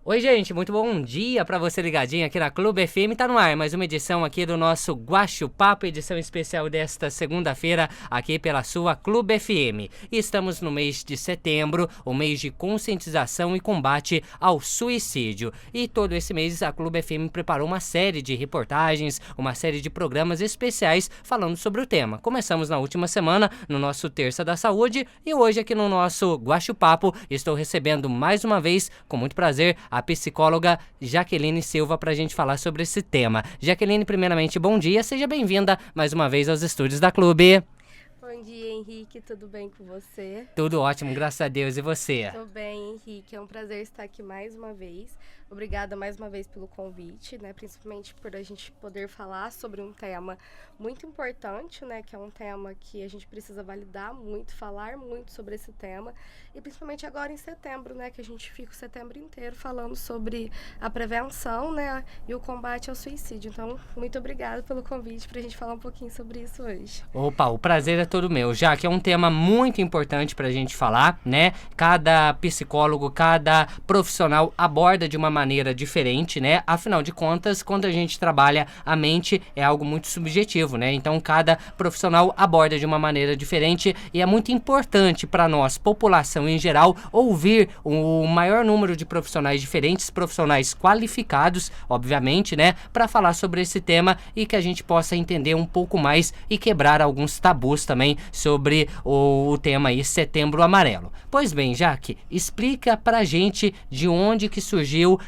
Oi, gente, muito bom dia pra você ligadinho aqui na Clube FM. Tá no ar mais uma edição aqui do nosso Guaxo Papo, edição especial desta segunda-feira aqui pela sua Clube FM. E estamos no mês de setembro, o mês de conscientização e combate ao suicídio. E todo esse mês a Clube FM preparou uma série de reportagens, uma série de programas especiais falando sobre o tema. Começamos na última semana no nosso Terça da Saúde e hoje aqui no nosso Guaxo Papo estou recebendo mais uma vez, com muito prazer, a psicóloga Jaqueline Silva para a gente falar sobre esse tema. Jaqueline, primeiramente, bom dia, seja bem-vinda mais uma vez aos estúdios da Clube. Bom dia, Henrique, tudo bem com você? Tudo ótimo, graças a Deus, e você? Tô bem, Henrique, é um prazer estar aqui mais uma vez. Obrigada mais uma vez pelo convite, né? Principalmente por a gente poder falar sobre um tema muito importante, né? Que é um tema que a gente precisa validar muito, falar muito sobre esse tema. E principalmente agora em setembro, né? Que a gente fica o setembro inteiro falando sobre a prevenção, né? E o combate ao suicídio. Então, muito obrigada pelo convite pra gente falar um pouquinho sobre isso hoje. Opa, o prazer é todo meu, já que é um tema muito importante pra gente falar, né? Cada psicólogo, cada profissional aborda de uma maneira diferente, né? Afinal de contas, quando a gente trabalha a mente é algo muito subjetivo, né? Então cada profissional aborda de uma maneira diferente e é muito importante para nós, população em geral, ouvir o maior número de profissionais diferentes, profissionais qualificados, obviamente, né? Para falar sobre esse tema e que a gente possa entender um pouco mais e quebrar alguns tabus também sobre o tema aí, Setembro Amarelo. Pois bem, Jaque, explica pra gente de onde que surgiu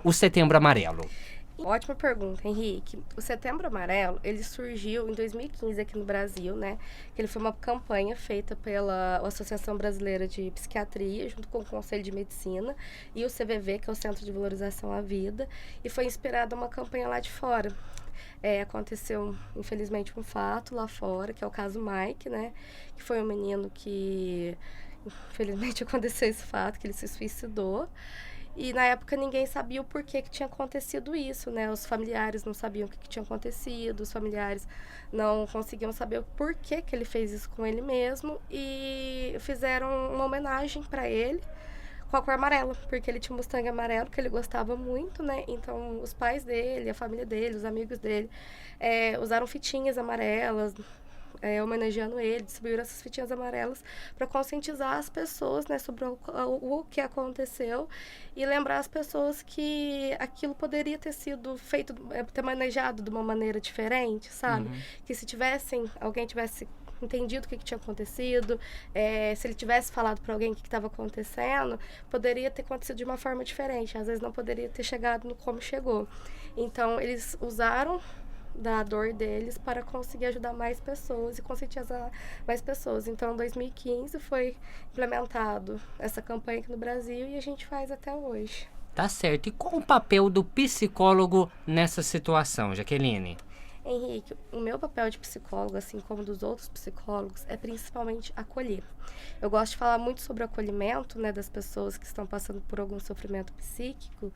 o Setembro Amarelo. Ótima pergunta, Henrique. O Setembro Amarelo, ele surgiu em 2015 aqui no Brasil, né? Ele foi uma campanha feita pela Associação Brasileira de Psiquiatria, junto com o Conselho de Medicina e o CVV, que é o Centro de Valorização à Vida, e foi inspirada uma campanha lá de fora. Aconteceu, infelizmente, um fato lá fora, que é o caso Mike, né? Que foi um menino que, infelizmente, aconteceu esse fato, que ele se suicidou. E na época ninguém sabia o porquê que tinha acontecido isso, né? Os familiares não sabiam o que tinha acontecido, os familiares não conseguiam saber o porquê que ele fez isso com ele mesmo e fizeram uma homenagem para ele com a cor amarela, porque ele tinha um Mustang amarelo que ele gostava muito, né? Então os pais dele, a família dele, os amigos dele usaram fitinhas amarelas, homenageando ele, distribuíram essas fitinhas amarelas para conscientizar as pessoas, né, sobre o que aconteceu e lembrar as pessoas que aquilo poderia ter sido feito, ter manejado de uma maneira diferente, sabe? Uhum. Que se alguém tivesse entendido o que tinha acontecido, se ele tivesse falado para alguém o que estava acontecendo, poderia ter acontecido de uma forma diferente, às vezes não poderia ter chegado no como chegou. Então, eles usaram da dor deles para conseguir ajudar mais pessoas e conscientizar mais pessoas. Então, em 2015 foi implementado essa campanha aqui no Brasil e a gente faz até hoje. Tá certo. E qual o papel do psicólogo nessa situação, Jaqueline? Henrique, o meu papel de psicólogo, assim como dos outros psicólogos, é principalmente acolher. Eu gosto de falar muito sobre o acolhimento, né, das pessoas que estão passando por algum sofrimento psíquico,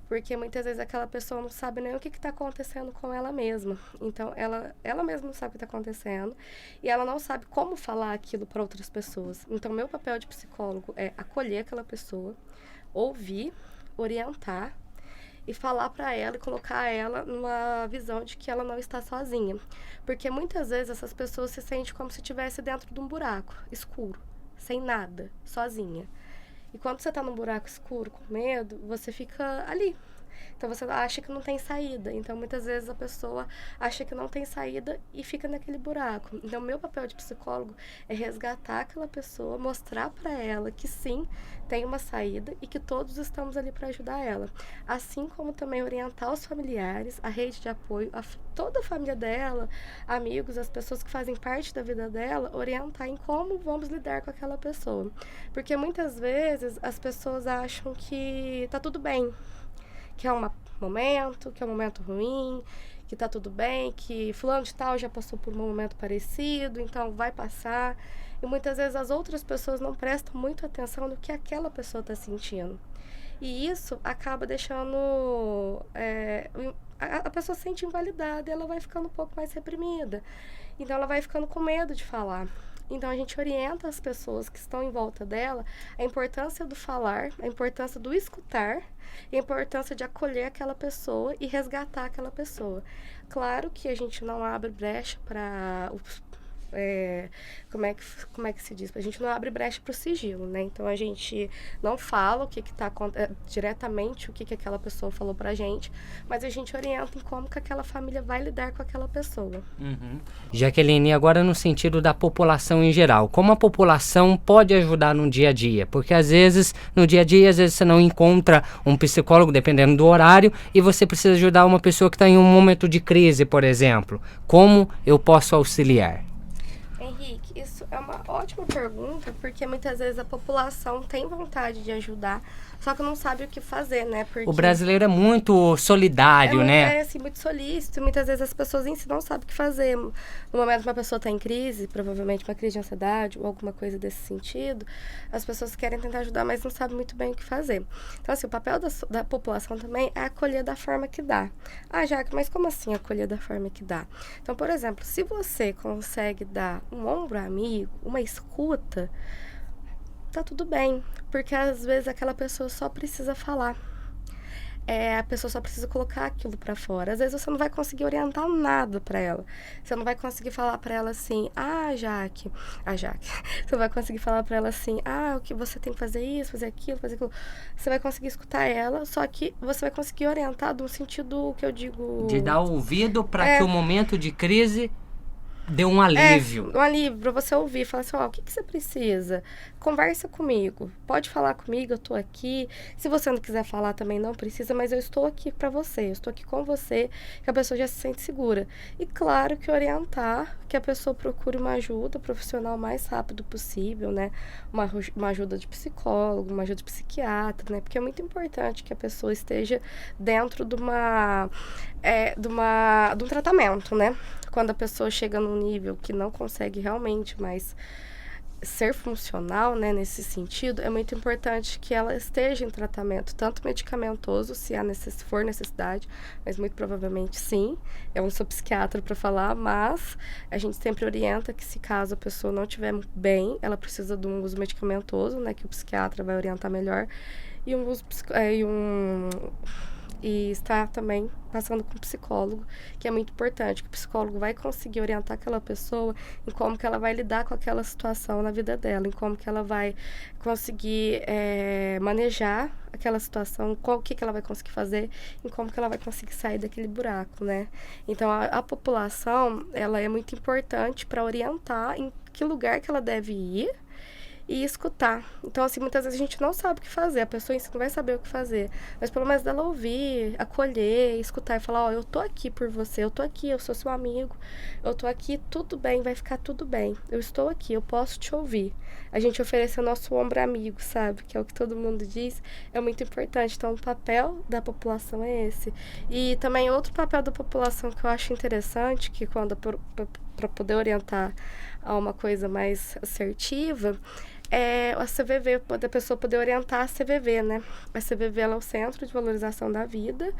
porque muitas vezes aquela pessoa não sabe nem o que está acontecendo com ela mesma. Então, ela mesma não sabe o que está acontecendo e ela não sabe como falar aquilo para outras pessoas. Então, meu papel de psicólogo é acolher aquela pessoa, ouvir, orientar, e falar para ela e colocar ela numa visão de que ela não está sozinha. Porque muitas vezes essas pessoas se sentem como se estivesse dentro de um buraco escuro, sem nada, sozinha. E quando você está num buraco escuro, com medo, você fica ali. Então você acha que não tem saída. Então muitas vezes a pessoa acha que não tem saída e fica naquele buraco. Então meu papel de psicólogo é resgatar aquela pessoa, mostrar para ela que sim, tem uma saída e que todos estamos ali para ajudar ela. Assim como também orientar os familiares, a rede de apoio, toda a família dela, amigos, as pessoas que fazem parte da vida dela, orientar em como vamos lidar com aquela pessoa. Porque muitas vezes as pessoas acham que tá tudo bem, que é um momento ruim, que tá tudo bem, que fulano de tal já passou por um momento parecido, então vai passar. E muitas vezes as outras pessoas não prestam muito atenção no que aquela pessoa está sentindo. E isso acaba deixando a pessoa se sente invalidada e ela vai ficando um pouco mais reprimida. Então ela vai ficando com medo de falar. Então, a gente orienta as pessoas que estão em volta dela a importância do falar, a importância do escutar e a importância de acolher aquela pessoa e resgatar aquela pessoa. Claro que a gente não abre brecha para como é que se diz? A gente não abre brecha para o sigilo, né? Então, a gente não fala o que está diretamente, o que aquela pessoa falou para a gente, mas a gente orienta em como que aquela família vai lidar com aquela pessoa. Uhum. Jaqueline, agora no sentido da população em geral, como a população pode ajudar no dia a dia? Porque às vezes, no dia a dia, às vezes você não encontra um psicólogo, dependendo do horário, e você precisa ajudar uma pessoa que está em um momento de crise, por exemplo. Como eu posso auxiliar? Henrique, isso é uma ótima pergunta, porque muitas vezes a população tem vontade de ajudar, só que não sabe o que fazer, né? Porque o brasileiro é muito solidário, né? É, assim, muito solícito. Muitas vezes as pessoas em si não sabem o que fazer. No momento que uma pessoa está em crise, provavelmente uma crise de ansiedade ou alguma coisa desse sentido, as pessoas querem tentar ajudar, mas não sabem muito bem o que fazer. Então, assim, o papel da população também é acolher da forma que dá. Ah, Jaque, mas como assim acolher da forma que dá? Então, por exemplo, se você consegue dar um ombro amigo, uma escuta, tá tudo bem, porque às vezes aquela pessoa só precisa falar. A pessoa só precisa colocar aquilo pra fora. Às vezes você não vai conseguir orientar nada pra ela. Você não vai conseguir falar pra ela assim, Jaque. Você vai conseguir falar pra ela assim, o que você tem que fazer isso, fazer aquilo, fazer aquilo. Você vai conseguir escutar ela, só que você vai conseguir orientar no sentido que eu digo... de dar ouvido pra que o momento de crise deu um alívio. Um alívio pra você ouvir. Falar assim, o que você precisa? Conversa comigo. Pode falar comigo, eu tô aqui. Se você não quiser falar também, não precisa, mas eu estou aqui pra você. Eu estou aqui com você, que a pessoa já se sente segura. E claro que orientar, que a pessoa procure uma ajuda profissional o mais rápido possível, né? Uma ajuda de psicólogo, uma ajuda de psiquiatra, né? Porque é muito importante que a pessoa esteja dentro de um tratamento, né? Quando a pessoa chega num nível que não consegue realmente mais ser funcional, né, nesse sentido, é muito importante que ela esteja em tratamento, tanto medicamentoso, se for necessidade, mas muito provavelmente sim. Eu não sou psiquiatra para falar, mas a gente sempre orienta que, se caso a pessoa não estiver bem, ela precisa de um uso medicamentoso, né, que o psiquiatra vai orientar melhor, e está também passando com um psicólogo, que é muito importante, que o psicólogo vai conseguir orientar aquela pessoa em como que ela vai lidar com aquela situação na vida dela, em como que ela vai conseguir manejar aquela situação, o que ela vai conseguir fazer, em como que ela vai conseguir sair daquele buraco, né? Então, a população, ela é muito importante para orientar em que lugar que ela deve ir e escutar. Então, assim, muitas vezes a gente não sabe o que fazer, a pessoa em si não vai saber o que fazer, mas pelo menos dela ouvir, acolher, escutar e falar, eu tô aqui por você, eu tô aqui, eu sou seu amigo, eu tô aqui, tudo bem, vai ficar tudo bem, eu estou aqui, eu posso te ouvir. A gente oferecer o nosso ombro amigo, sabe? Que é o que todo mundo diz, é muito importante. Então, o papel da população é esse. E também outro papel da população que eu acho interessante, que quando para poder orientar a uma coisa mais assertiva, é a CVV, a pessoa poder orientar a CVV, né? A CVV, ela é o Centro de Valorização da Vida,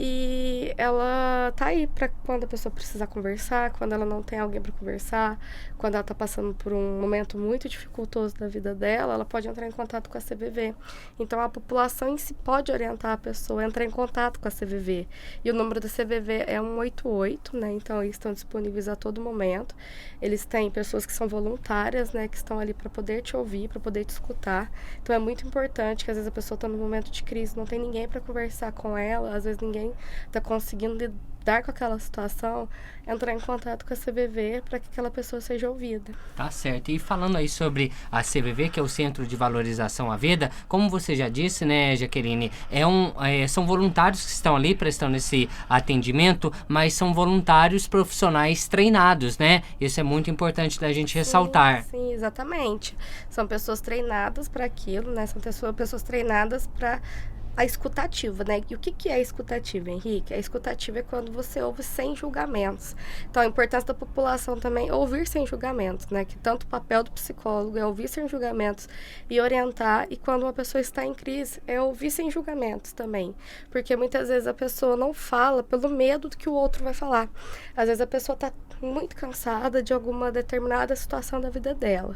e ela tá aí para quando a pessoa precisar conversar, quando ela não tem alguém para conversar, quando ela tá passando por um momento muito dificultoso da vida dela, ela pode entrar em contato com a CVV. Então, a população em si pode orientar a pessoa a entrar em contato com a CVV. E o número da CVV é 188, né? Então, eles estão disponíveis a todo momento. Eles têm pessoas que são voluntárias, né? Que estão ali para poder te ouvir, para poder te escutar. Então, é muito importante que às vezes a pessoa está num momento de crise, não tem ninguém para conversar com ela, às vezes ninguém está conseguindo lidar com aquela situação, entrar em contato com a CVV para que aquela pessoa seja ouvida. Tá certo. E falando aí sobre a CVV, que é o Centro de Valorização à Vida, como você já disse, né, Jaqueline, são voluntários que estão ali prestando esse atendimento, mas são voluntários profissionais treinados, né? Isso é muito importante da gente ressaltar. Sim, exatamente. São pessoas treinadas para aquilo, né? São pessoas treinadas para a escutativa, né? E o que é a escutativa, Henrique? A escutativa é quando você ouve sem julgamentos. Então, a importância da população também é ouvir sem julgamentos, né? Que tanto o papel do psicólogo é ouvir sem julgamentos e orientar, e quando uma pessoa está em crise, é ouvir sem julgamentos também. Porque muitas vezes a pessoa não fala pelo medo do que o outro vai falar. Às vezes a pessoa está muito cansada de alguma determinada situação da vida dela.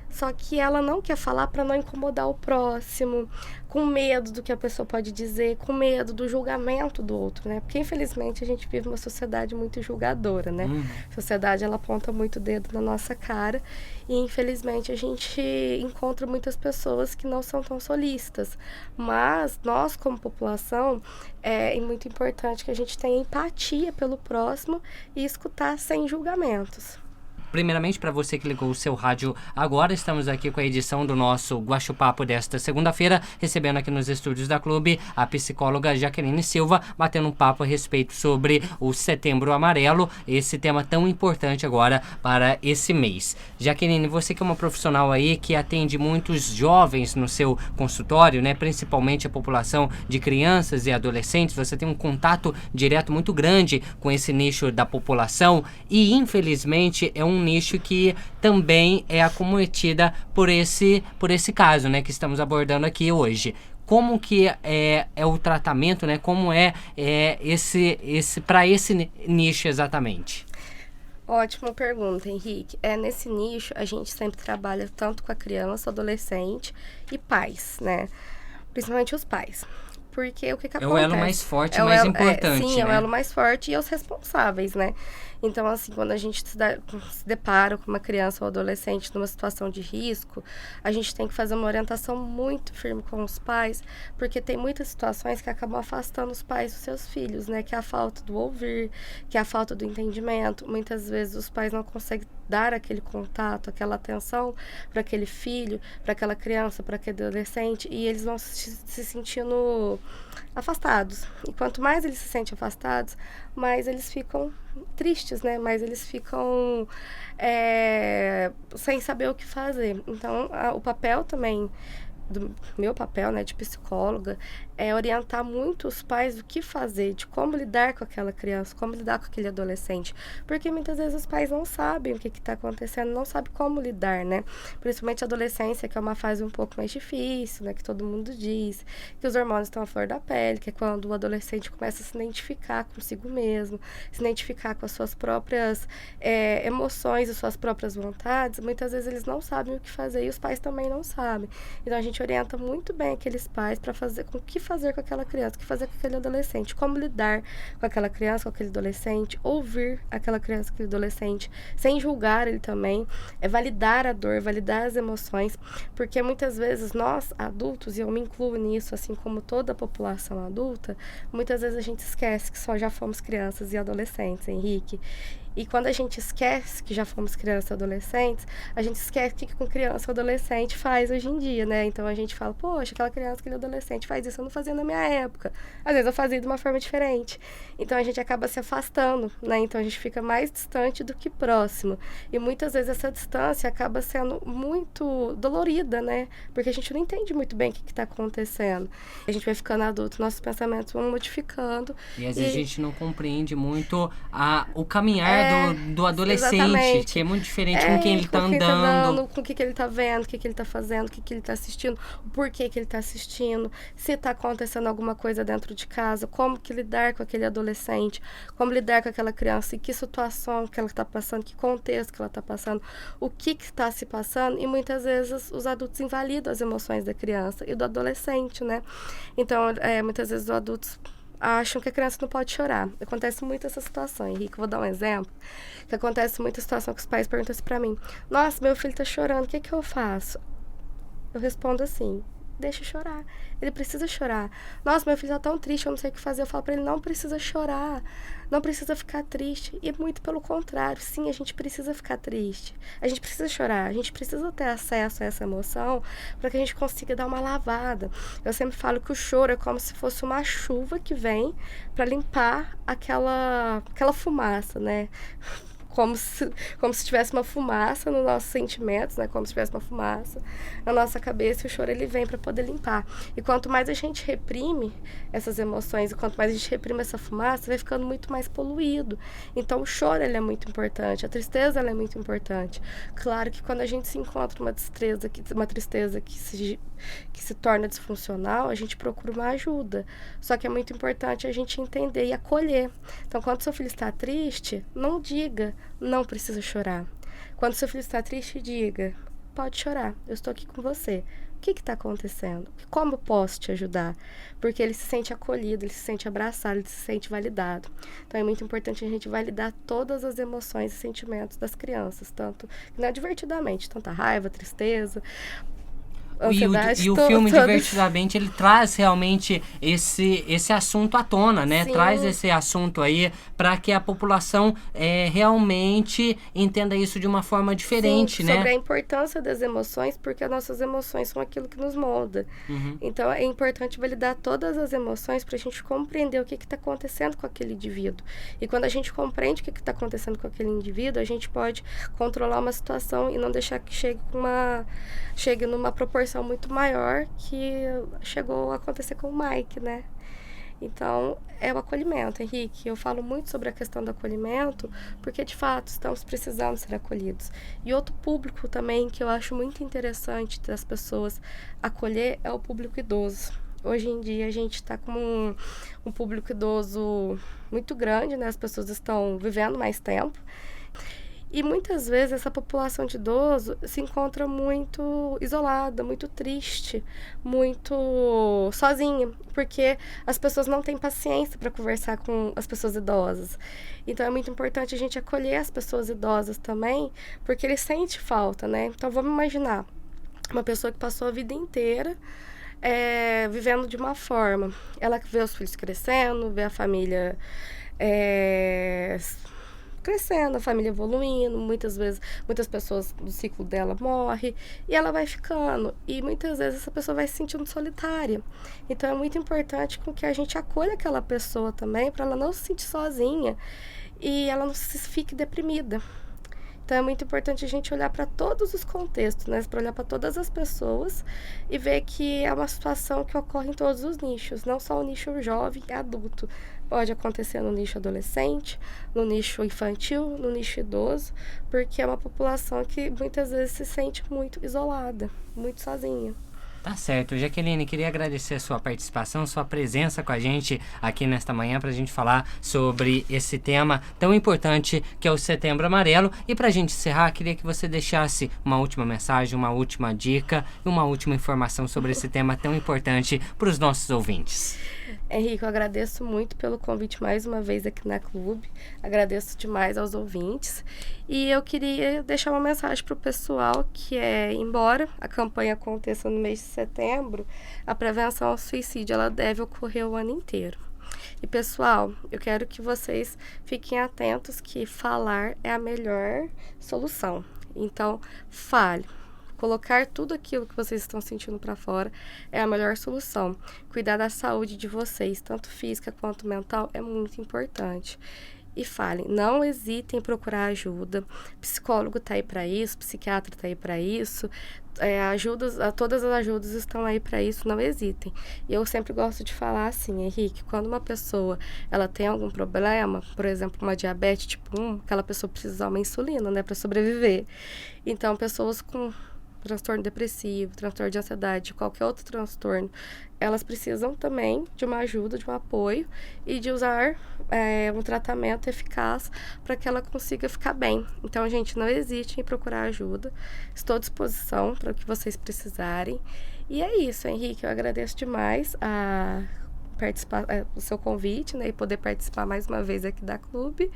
Só que ela não quer falar para não incomodar o próximo, com medo do que a pessoa pode dizer, com medo do julgamento do outro, né? Porque, infelizmente, a gente vive uma sociedade muito julgadora, né? A sociedade, ela aponta muito o dedo na nossa cara e, infelizmente, a gente encontra muitas pessoas que não são tão solistas. Mas nós, como população, é muito importante que a gente tenha empatia pelo próximo e escutar sem julgamentos. Primeiramente, para você que ligou o seu rádio agora, estamos aqui com a edição do nosso Guaxupapo desta segunda-feira, recebendo aqui nos estúdios da Clube a psicóloga Jaqueline Silva, batendo um papo a respeito sobre o Setembro Amarelo, esse tema tão importante agora para esse mês. Jaqueline, você que é uma profissional aí que atende muitos jovens no seu consultório, né, principalmente a população de crianças e adolescentes, você tem um contato direto muito grande com esse nicho da população e, infelizmente, é um nicho que também é acometida por esse caso, né, que estamos abordando aqui hoje. Como que é o tratamento, né? Como esse para esse nicho exatamente? Ótima pergunta, Henrique. Nesse nicho, a gente sempre trabalha tanto com a criança, adolescente e pais, né? Principalmente os pais. Porque o que acontece? É o elo mais forte e mais importante, sim, né? é o elo mais forte e os responsáveis, né? Então, assim, quando a gente se depara com uma criança ou adolescente numa situação de risco, a gente tem que fazer uma orientação muito firme com os pais, porque tem muitas situações que acabam afastando os pais dos seus filhos, né? Que é a falta do ouvir, que é a falta do entendimento. Muitas vezes os pais não conseguem dar aquele contato, aquela atenção para aquele filho, para aquela criança, para aquele adolescente, e eles vão se sentindo afastados. E quanto mais eles se sentem afastados, mais eles ficam tristes, né? Mais eles ficam sem saber o que fazer. Então, o papel também, do meu papel, né, de psicóloga, é orientar muito os pais do que fazer, de como lidar com aquela criança, como lidar com aquele adolescente. Porque muitas vezes os pais não sabem o que está acontecendo, não sabem como lidar, né? Principalmente a adolescência, que é uma fase um pouco mais difícil, né? Que todo mundo diz, que os hormônios estão à flor da pele, que é quando o adolescente começa a se identificar consigo mesmo, se identificar com as suas próprias emoções e suas próprias vontades. Muitas vezes eles não sabem o que fazer e os pais também não sabem. Então a gente orienta muito bem aqueles pais para fazer com o que fazer com aquela criança, o que fazer com aquele adolescente, como lidar com aquela criança, com aquele adolescente, ouvir aquela criança, aquele adolescente, sem julgar ele também, validar a dor, validar as emoções, porque muitas vezes nós, adultos, e eu me incluo nisso, assim como toda a população adulta, muitas vezes a gente esquece que só já fomos crianças e adolescentes, Henrique. E quando a gente esquece que já fomos crianças e adolescentes, a gente esquece o que com criança ou adolescente faz hoje em dia, né? Então a gente fala, poxa, aquela criança, aquele adolescente faz isso, eu não fazia na minha época. Às vezes eu fazia de uma forma diferente. Então a gente acaba se afastando, né? Então a gente fica mais distante do que próximo. E muitas vezes essa distância acaba sendo muito dolorida, né? Porque a gente não entende muito bem o que está acontecendo. A gente vai ficando adulto, nossos pensamentos vão modificando. E às vezes a gente não compreende muito o caminhar do adolescente, exatamente. que é muito diferente com quem ele tá andando. Com o que ele tá vendo, o que ele tá fazendo, o que ele tá assistindo, o porquê que ele tá assistindo, se tá acontecendo alguma coisa dentro de casa, como que lidar com aquele adolescente, como lidar com aquela criança, em que situação que ela tá passando, que contexto que ela tá passando, o que está se passando, e muitas vezes os adultos invalidam as emoções da criança e do adolescente, né? Então, muitas vezes os adultos acham que a criança não pode chorar. Acontece muito essa situação, Henrique. Vou dar um exemplo. Que acontece muita situação que os pais perguntam assim pra mim: nossa, meu filho tá chorando, o que eu faço? Eu respondo assim: deixa chorar. Ele precisa chorar. Nossa, meu filho tá tão triste, eu não sei o que fazer. Eu falo pra ele: não precisa chorar. Não precisa ficar triste. E muito pelo contrário. Sim, a gente precisa ficar triste. A gente precisa chorar. A gente precisa ter acesso a essa emoção para que a gente consiga dar uma lavada. Eu sempre falo que o choro é como se fosse uma chuva que vem para limpar aquela fumaça, né? como se tivesse uma fumaça nos nossos sentimentos, né? Como se tivesse uma fumaça na nossa cabeça, e o choro ele vem para poder limpar. E quanto mais a gente reprime essas emoções, e quanto mais a gente reprime essa fumaça, vai ficando muito mais poluído. Então o choro ele é muito importante, a tristeza ela é muito importante. Claro que quando a gente se encontra uma tristeza que se torna disfuncional, a gente procura uma ajuda. Só que é muito importante a gente entender e acolher. Então, quando seu filho está triste, não diga, não precisa chorar. Quando seu filho está triste, diga, pode chorar, eu estou aqui com você. O que está acontecendo? Como eu posso te ajudar? Porque ele se sente acolhido, ele se sente abraçado, ele se sente validado. Então, é muito importante a gente validar todas as emoções e sentimentos das crianças, tanto, não divertidamente, tanta raiva, tristeza, E o filme Divertidamente, ele traz realmente esse assunto à tona, né? Sim. Traz esse assunto aí para que a população realmente entenda isso de uma forma diferente, Sim, né? sobre a importância das emoções, porque as nossas emoções são aquilo que nos molda. Uhum. Então, é importante validar todas as emoções para a gente compreender o que está acontecendo com aquele indivíduo. E quando a gente compreende o que está acontecendo com aquele indivíduo, a gente pode controlar uma situação e não deixar que chegue numa proporção muito maior que chegou a acontecer com o Mike, né? Então, é o acolhimento, Henrique. Eu falo muito sobre a questão do acolhimento, porque, de fato, estamos precisando ser acolhidos. E outro público também que eu acho muito interessante das pessoas acolher é o público idoso. Hoje em dia, a gente está com um público idoso muito grande, né? As pessoas estão vivendo mais tempo. E muitas vezes essa população de idoso se encontra muito isolada, muito triste, muito sozinha, porque as pessoas não têm paciência para conversar com as pessoas idosas. Então é muito importante a gente acolher as pessoas idosas também, porque eles sentem falta, né? Então vamos imaginar uma pessoa que passou a vida inteira vivendo de uma forma. Ela vê os filhos crescendo, vê a família crescendo, a família evoluindo, muitas vezes, muitas pessoas do ciclo dela morrem e ela vai ficando. E muitas vezes essa pessoa vai se sentindo solitária. Então é muito importante com que a gente acolha aquela pessoa também, para ela não se sentir sozinha e ela não se fique deprimida. Então é muito importante a gente olhar para todos os contextos, né? Para olhar para todas as pessoas e ver que é uma situação que ocorre em todos os nichos, não só o nicho jovem e adulto. Pode acontecer no nicho adolescente, no nicho infantil, no nicho idoso, porque é uma população que muitas vezes se sente muito isolada, muito sozinha. Tá certo. Jaqueline, queria agradecer a sua participação, sua presença com a gente aqui nesta manhã para a gente falar sobre esse tema tão importante que é o Setembro Amarelo. E para a gente encerrar, queria que você deixasse uma última mensagem, uma última dica e uma última informação sobre esse tema tão importante para os nossos ouvintes. Henrique, eu agradeço muito pelo convite mais uma vez aqui na Clube. Agradeço demais aos ouvintes. E eu queria deixar uma mensagem para o pessoal que embora a campanha aconteça no mês de setembro, a prevenção ao suicídio ela deve ocorrer o ano inteiro. E, pessoal, eu quero que vocês fiquem atentos que falar é a melhor solução. Então, fale. Colocar tudo aquilo que vocês estão sentindo para fora é a melhor solução. Cuidar da saúde de vocês, tanto física quanto mental, é muito importante. E falem, não hesitem em procurar ajuda. Psicólogo está aí para isso, psiquiatra está aí para isso. Todas as ajudas estão aí para isso, não hesitem. E eu sempre gosto de falar assim, Henrique, quando uma pessoa ela tem algum problema, por exemplo, uma diabetes tipo 1, aquela pessoa precisa usar uma insulina, né, para sobreviver. Então, pessoas com transtorno depressivo, transtorno de ansiedade, qualquer outro transtorno, elas precisam também de uma ajuda, de um apoio e de usar um tratamento eficaz para que ela consiga ficar bem. Então, gente, não hesite em procurar ajuda. Estou à disposição para o que vocês precisarem. E é isso, Henrique, eu agradeço demais o seu convite, né, e poder participar mais uma vez aqui da Clube.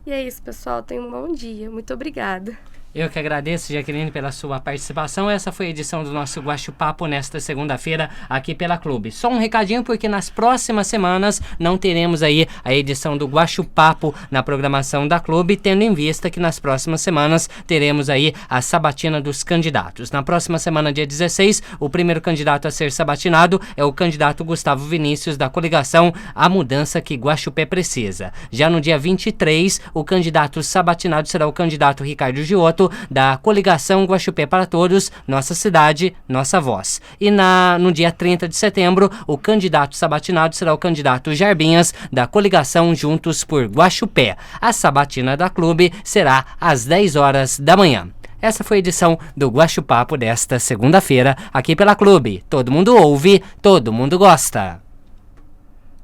E é isso, pessoal, tenham um bom dia. Muito obrigada. Eu que agradeço, Jaqueline, pela sua participação. Essa foi a edição do nosso Guaxupapo nesta segunda-feira aqui pela Clube. Só um recadinho, porque nas próximas semanas não teremos aí a edição do Guaxupapo na programação da Clube, tendo em vista que nas próximas semanas teremos aí a sabatina dos candidatos. Na próxima semana, dia 16, o primeiro candidato a ser sabatinado é o candidato Gustavo Vinícius, da coligação A Mudança que Guaxupé Precisa. Já no dia 23, o candidato sabatinado será o candidato Ricardo Giotto, da coligação Guaxupé para Todos, Nossa Cidade, Nossa Voz. E no dia 30 de setembro, o candidato sabatinado será o candidato Jarbinhas, da coligação Juntos por Guaxupé. A sabatina da Clube será às 10 horas da manhã. Essa foi a edição do Guaxupapo desta segunda-feira, aqui pela Clube. Todo mundo ouve, todo mundo gosta.